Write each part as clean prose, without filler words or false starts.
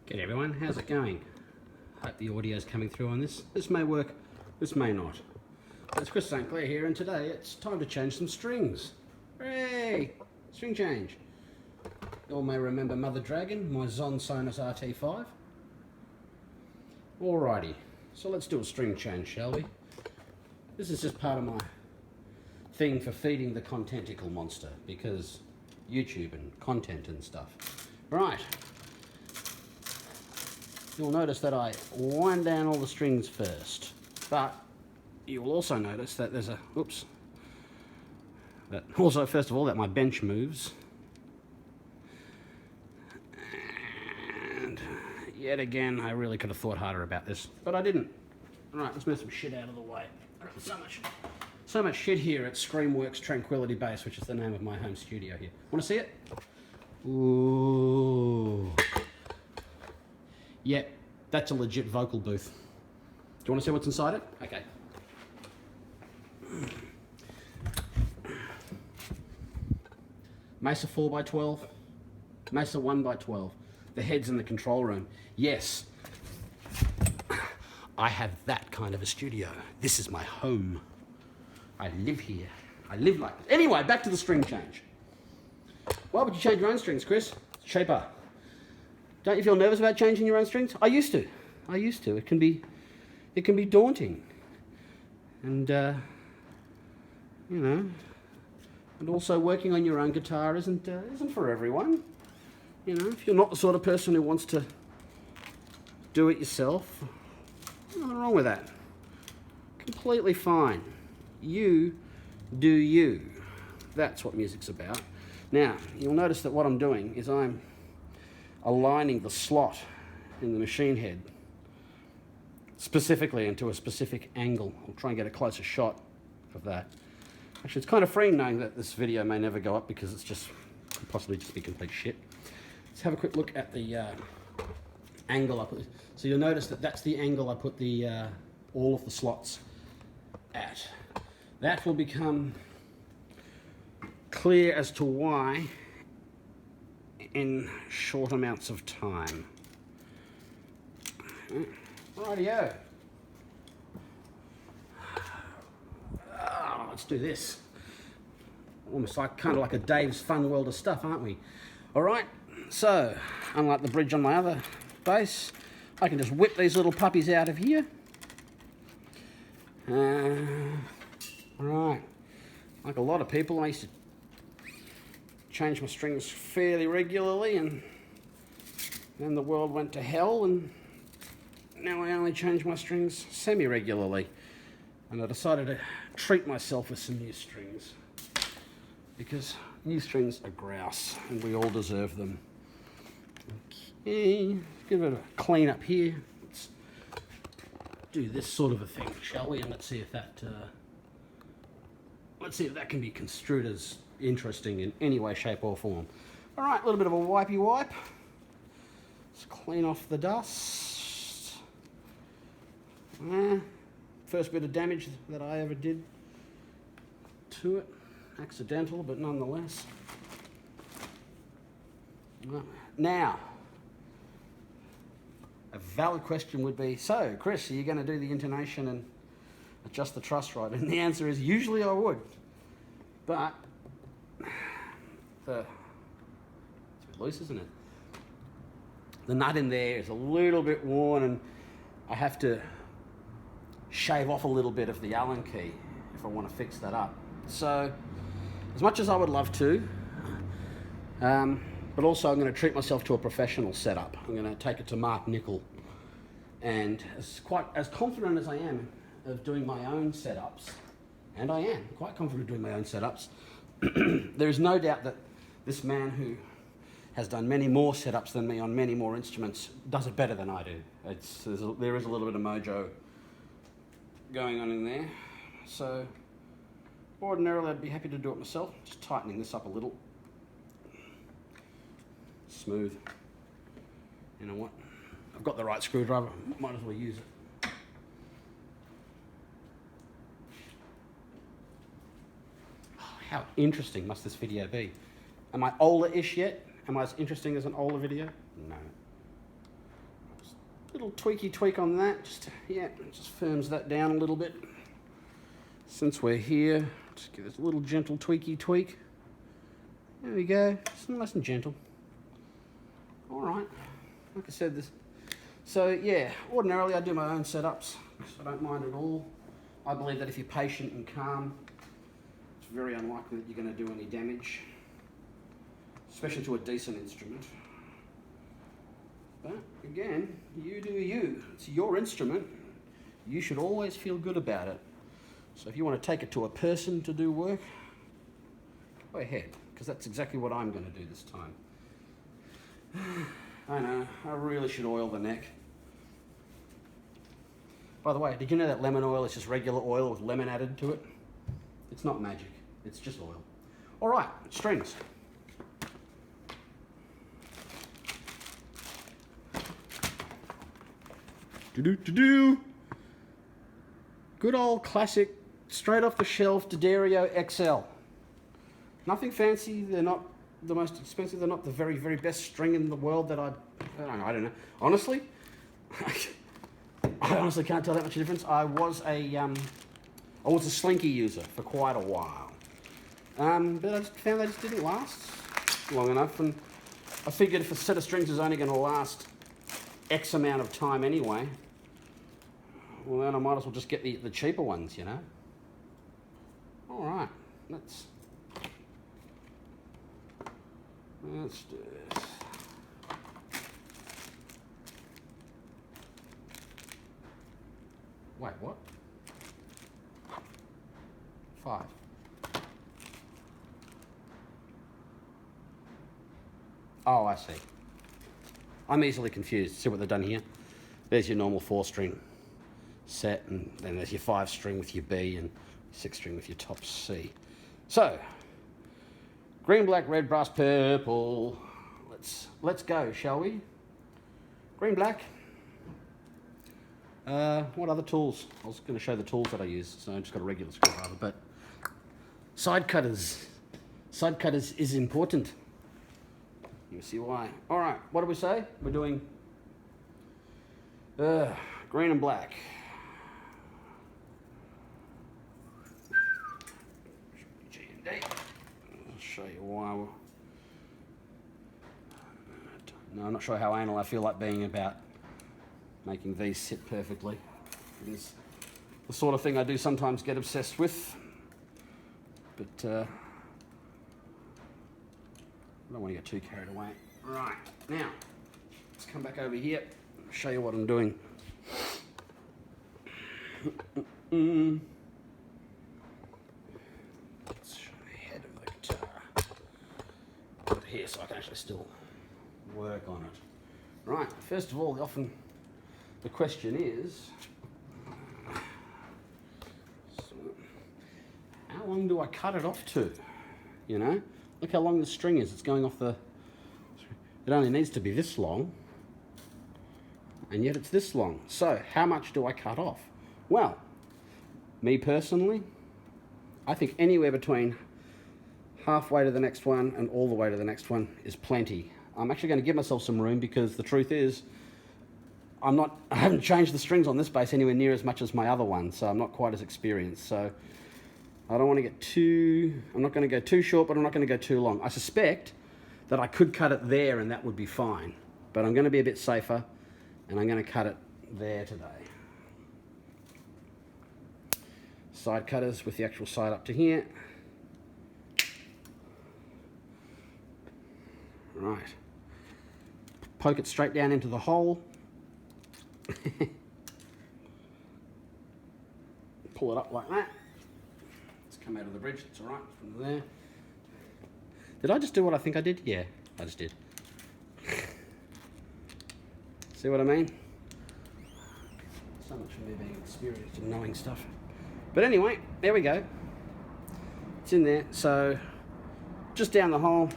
G'day everyone, how's it going? Hope the audio's coming through on this. This may work, this may not. It's Chris St.Clair here, and today it's time to change some strings. Hooray! String change. You all may remember Mother Dragon, my Zon Sonus RT5. Alrighty, so let's do a string change, shall we? This is just part of my thing for feeding the Contentacle Monster, because YouTube and content and stuff. Right. You'll notice that I wind down all the strings first, but you will also notice that there's a, oops, that also first of all that my bench moves, and yet again I really could have thought harder about this, but I didn't. Alright, let's move some shit out of the way. I've got so much shit here at Screamworks Tranquility Base, which is the name of my home studio here. Want to see it? Ooh. Yeah, that's a legit vocal booth. Do you want to see what's inside it? Okay. Mesa 4x12, Mesa 1x12. The head's in the control room. Yes, I have that kind of a studio. This is my home. I live here. I live like this. Anyway, back to the string change. Why would you change your own strings, Chris? It's cheaper. Don't you feel nervous about changing your own strings? I used to. It can be daunting. And you know, and also working on your own guitar isn't for everyone. You know, if you're not the sort of person who wants to do it yourself, nothing wrong with that. Completely fine. You do you. That's what music's about. Now, you'll notice that what I'm doing is I'm aligning the slot in the machine head specifically into a specific angle. I'll try and get a closer shot of that. Actually, it's kind of freeing knowing that this video may never go up because it's just could possibly just be complete shit. Let's have a quick look at the angle I put. So you'll notice that that's the angle I put the all of the slots at. That will become clear as to why in short amounts of time. Rightio. Oh, let's do this. Almost like kind of like a Dave's Fun World of Stuff, aren't we? All right. So, unlike the bridge on my other bass, I can just whip these little puppies out of here. Right. Like a lot of people, I used to change my strings fairly regularly, and then the world went to hell, and now I only change my strings semi-regularly. And I decided to treat myself with some new strings, because new strings are grouse, and we all deserve them. Okay, give it a clean up here. Let's do this sort of a thing, shall we? And let's see if that can be construed as interesting in any way, shape or form. All right, a little bit of a wipey wipe. Let's clean off the dust. First bit of damage that I ever did to it. Accidental, but nonetheless. Now, a valid question would be, so Chris, are you going to do the intonation and adjust the truss rod? And the answer is usually I would, but it's a bit loose, isn't it? The nut in there is a little bit worn, and I have to shave off a little bit of the Allen key if I want to fix that up. So, as much as I would love to, but also I'm going to treat myself to a professional setup. I'm going to take it to Mark Nickel, and as confident as I am of doing my own setups, and I am quite confident of doing my own setups, there is no doubt that this man who has done many more setups than me on many more instruments does it better than I do. There is a little bit of mojo going on in there. So ordinarily I'd be happy to do it myself, just tightening this up a little. Smooth. You know what? I've got the right screwdriver, might as well use it. How interesting must this video be? Am I older-ish yet? Am I as interesting as an older video? No. Little tweaky tweak on that, just firms that down a little bit. Since we're here, just give this a little gentle tweaky tweak. There we go, just nice and gentle. All right, like I said, this. So yeah, ordinarily I do my own setups, so I don't mind at all. I believe that if you're patient and calm, it's very unlikely that you're going to do any damage, especially to a decent instrument. But again, you do you. It's your instrument. You should always feel good about it. So if you want to take it to a person to do work, go ahead, because that's exactly what I'm going to do this time. I know, I really should oil the neck. By the way, did you know that lemon oil is just regular oil with lemon added to it? It's not magic, it's just oil. All right, strings. Do-do-do-do. Good old classic, straight off the shelf D'Addario XL. Nothing fancy, they're not the most expensive, they're not the very, very best string in the world that I don't know. Honestly, I honestly can't tell that much difference. I was a Slinky user for quite a while. But I just found they just didn't last long enough, and I figured if a set of strings is only going to last X amount of time anyway, well then I might as well just get the cheaper ones, you know. All right, let's do this. Wait, what? 5. Oh, I see. I'm easily confused. See what they've done here? There's your normal 4-string set, and then there's your 5-string with your B and 6-string with your top C. So, green, black, red, brass, purple. Let's go, shall we? Green, black. What other tools? I was going to show the tools that I use, so I just got a regular screwdriver, but side cutters. Side cutters is important. You see why. All right, what do we say? We're doing green and black. G&D. I'll show you why. No, I'm not sure how anal I feel like being about making these sit perfectly. It is the sort of thing I do sometimes get obsessed with, but I don't want to get too carried away. Right, now, let's come back over here and show you what I'm doing. Let's show the head of the guitar. Put it here so I can actually still work on it. Right, first of all, often the question is, so, how long do I cut it off to? You know, look how long the string is. It's going off the, it only needs to be this long, and yet it's this long. So how much do I cut off? Well, me personally, I think anywhere between halfway to the next one and all the way to the next one is plenty. I'm actually going to give myself some room because the truth is, I haven't changed the strings on this bass anywhere near as much as my other one, so I'm not quite as experienced. So I don't want to get I'm not going to go too short, but I'm not going to go too long. I suspect that I could cut it there and that would be fine, but I'm going to be a bit safer and I'm going to cut it there today. Side cutters with the actual side up to here. Right. Poke it straight down into the hole. Pull it up like that. It's come out of the bridge, it's all right from there. Did I just do what I think I did? Yeah, I just did. See what I mean? So much for me being experienced and knowing stuff. But anyway, there we go. It's in there, so just down the hole,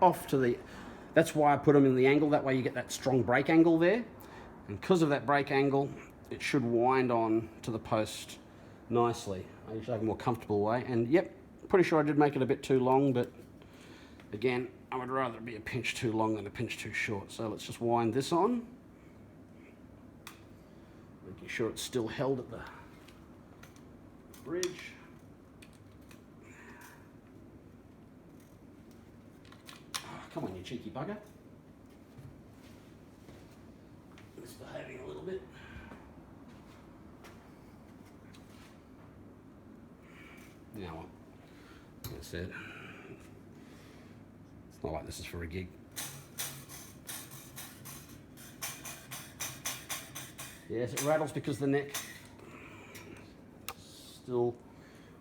off to the, that's why I put them in the angle, that way you get that strong break angle there. And because of that break angle, it should wind on to the post nicely. I usually have a more comfortable way. And yep, pretty sure I did make it a bit too long, but again, I would rather it be a pinch too long than a pinch too short. So let's just wind this on. Making sure it's still held at the bridge. Oh, come on, you cheeky bugger. Misbehaving a little bit. Now, like I said, it's not like this is for a gig. Yes, it rattles because the neck still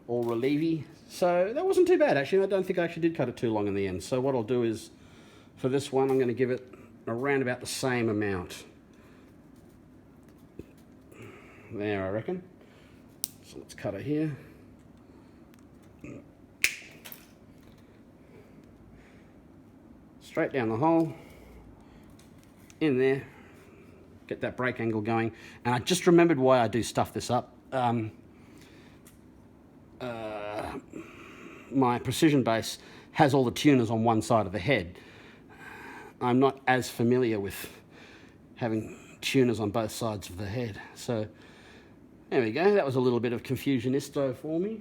all relievey. So that wasn't too bad, actually. I don't think I actually did cut it too long in the end. So what I'll do is, for this one, I'm going to give it around about the same amount. There, I reckon. So let's cut it here. Straight down the hole. In there. Get that break angle going. And I just remembered why I do stuff this up. My precision base has all the tuners on one side of the head. I'm not as familiar with having tuners on both sides of the head. So there we go. That was a little bit of confusionisto for me.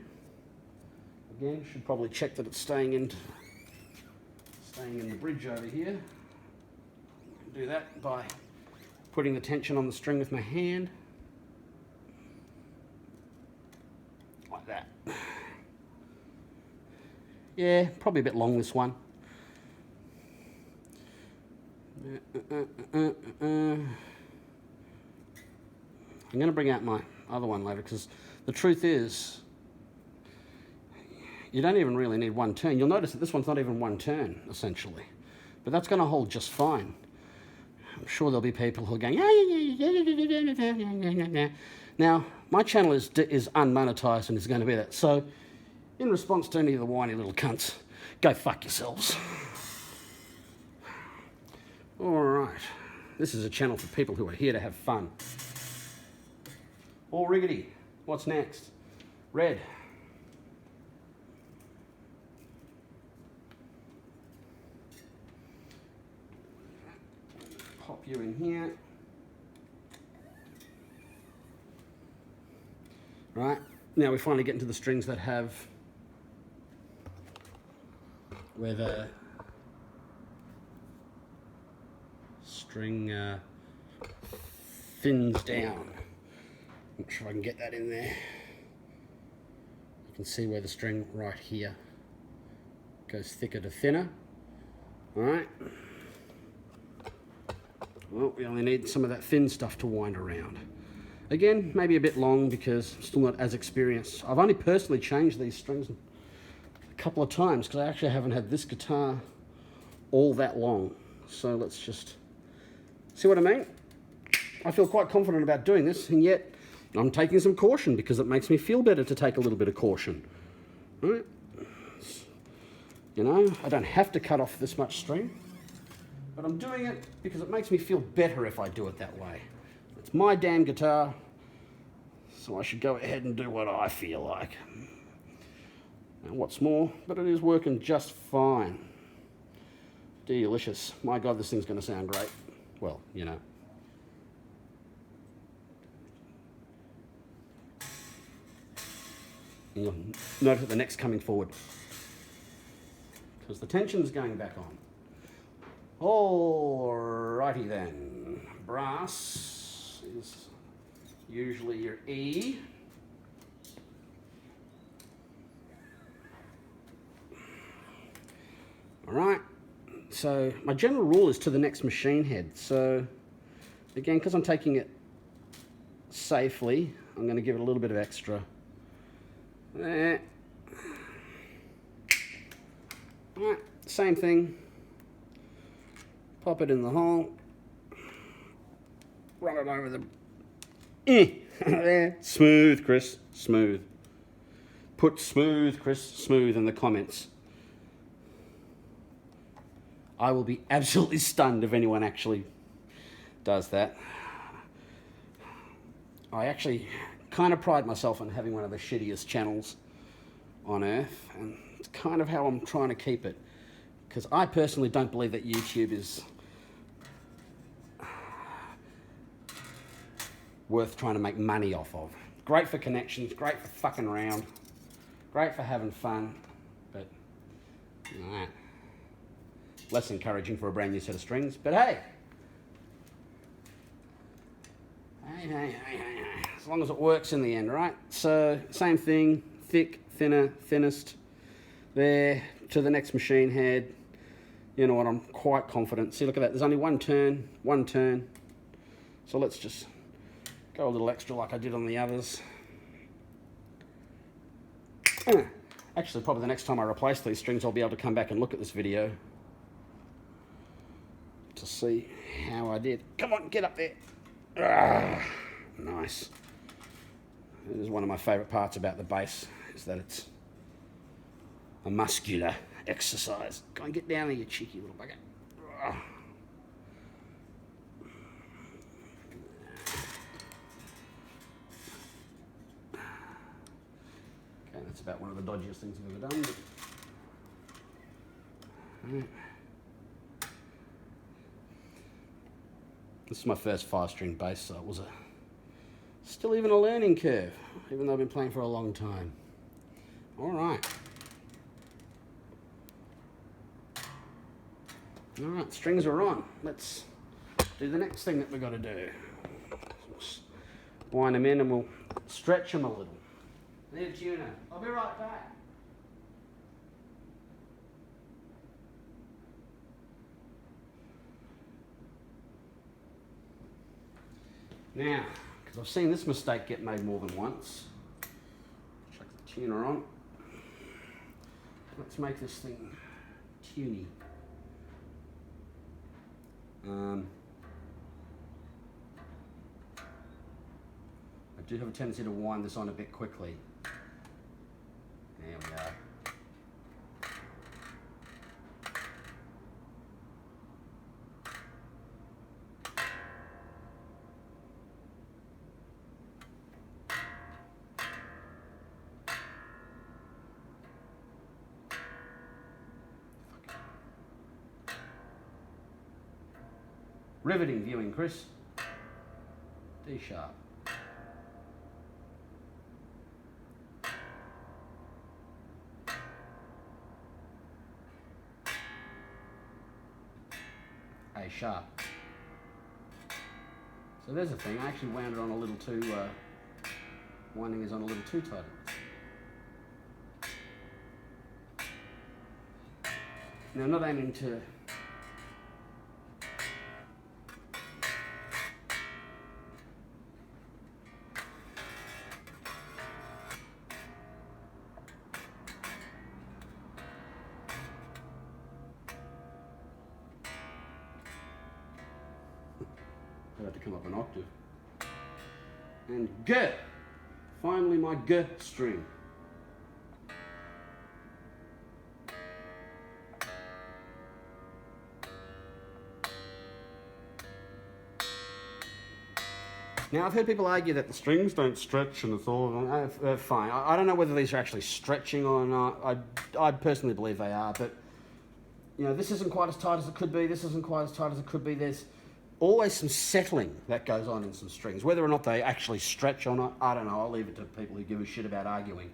Again, should probably check that it's staying in the bridge over here. Do that by putting the tension on the string with my hand. Like that. Yeah, probably a bit long, this one. I'm going to bring out my other one later, because the truth is, you don't even really need one turn. You'll notice that this one's not even one turn, essentially. But that's going to hold just fine. I'm sure there'll be people who are going, now, my channel is unmonetized and is going to be that. So, in response to any of the whiny little cunts, go fuck yourselves. All right. This is a channel for people who are here to have fun. All riggedy. What's next? Red. Pop you in here. Right. Now we finally get into the strings that have where the string thins down. Not sure if I can get that in there. You can see where the string right here goes thicker to thinner. All right. Well, we only need some of that thin stuff to wind around. Again, maybe a bit long because I'm still not as experienced. I've only personally changed these strings a couple of times because I actually haven't had this guitar all that long. So let's just see what I mean. I feel quite confident about doing this, and yet I'm taking some caution because it makes me feel better to take a little bit of caution. All right. You know, I don't have to cut off this much string, but I'm doing it because it makes me feel better if I do it that way. It's my damn guitar, so I should go ahead and do what I feel like. And what's more, but it is working just fine. Delicious. My God, this thing's going to sound great. Well, you know. And you'll notice the neck's coming forward because the tension's going back on. Alrighty then. Brass is usually your E. Alright, so my general rule is to the next machine head. So again, because I'm taking it safely, I'm going to give it a little bit of extra. There. Alright, same thing. Pop it in the hole. Run it over the... There. Smooth, Chris. Smooth. Put smooth, Chris. Smooth in the comments. I will be absolutely stunned if anyone actually does that. I actually kind of pride myself on having one of the shittiest channels on earth, and it's kind of how I'm trying to keep it, because I personally don't believe that YouTube is worth trying to make money off of. Great for connections, great for fucking around, great for having fun, but less encouraging for a brand new set of strings. But hey, as long as it works in the end, right? So same thing, thick, thinner, thinnest, there to the next machine head. You know what, I'm quite confident. See, look at that, there's only one turn. So let's just go a little extra like I did on the others. Actually, probably the next time I replace these strings, I'll be able to come back and look at this video to see how I did. Come on, get up there. Nice. This is one of my favourite parts about the bass, is that it's a muscular exercise. Go and get down there, you cheeky little bugger. Okay, that's about one of the dodgiest things I've ever done. This is my first 5-string bass, so it was still even a learning curve, even though I've been playing for a long time. All right. All right, strings are on. Let's do the next thing that we've got to do. Wind them in and we'll stretch them a little. Need a tuner. I'll be right back. Now, because I've seen this mistake get made more than once, chuck the tuner on. Let's make this thing tuney. I do have a tendency to wind this on a bit quickly. There we go. Riveting viewing, Chris. D sharp. A sharp. So there's a thing. I actually wound it on a little too, winding is on a little too tight. Now, I'm not aiming to I have to come up an octave. And G. Finally my G string. Now, I've heard people argue that the strings don't stretch and it's all fine. I don't know whether these are actually stretching or not. I personally believe they are, but you know, this isn't quite as tight as it could be. This isn't quite as tight as it could be. There's always some settling that goes on in some strings. Whether or not they actually stretch or not, I don't know. I'll leave it to people who give a shit about arguing.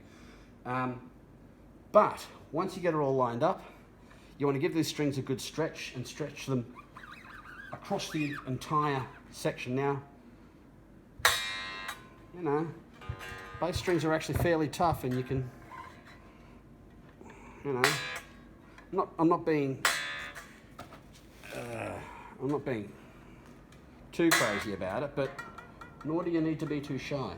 But once you get it all lined up, you want to give these strings a good stretch and stretch them across the entire section. Now, you know, bass strings are actually fairly tough, and you can, you know, I'm not being too crazy about it, but nor do you need to be too shy.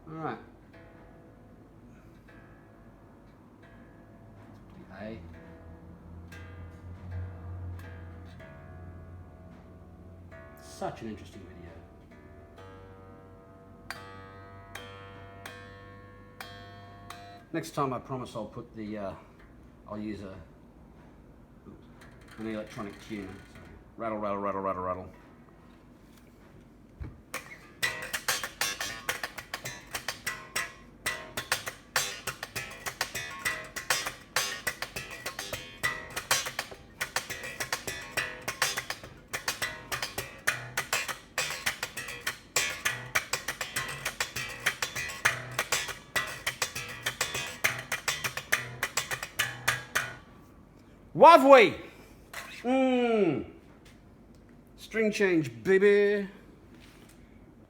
All right. A. Such an interesting video. Next time I promise I'll put the, I'll use a an electronic tuner. So rattle, rattle, rattle, rattle, rattle. Wavwe! String change, baby.